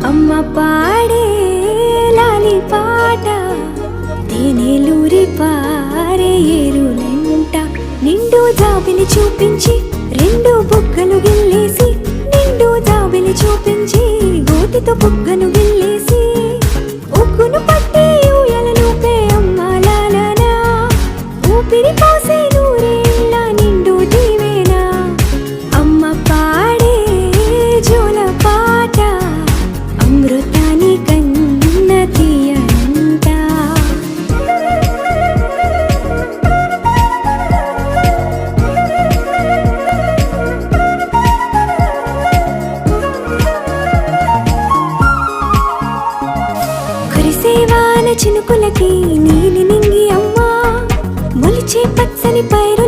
అమ్మ పాడే లాలి పాట తేనెలూరి పారే ఏరులంట నిండు జాబిలి చూపించి రెండు బుగ్గలు గిల్లేసి నిండు జాబిలి చూపించి గోటితో బుగ్గను గిల్లేసి ఉగ్గును పట్టి ఊయలను పే అమ్మ లాలనా ఊపిరి పోసే నూరేళ్ళ నిండు దీవేనా అమ్మ పాడే జోల పాట అమృతాని కన్న తీయనంట కురిసేవాన చినుకులకి నీలి నింగి అమ్మ మొలిచే పచ్చని పైరు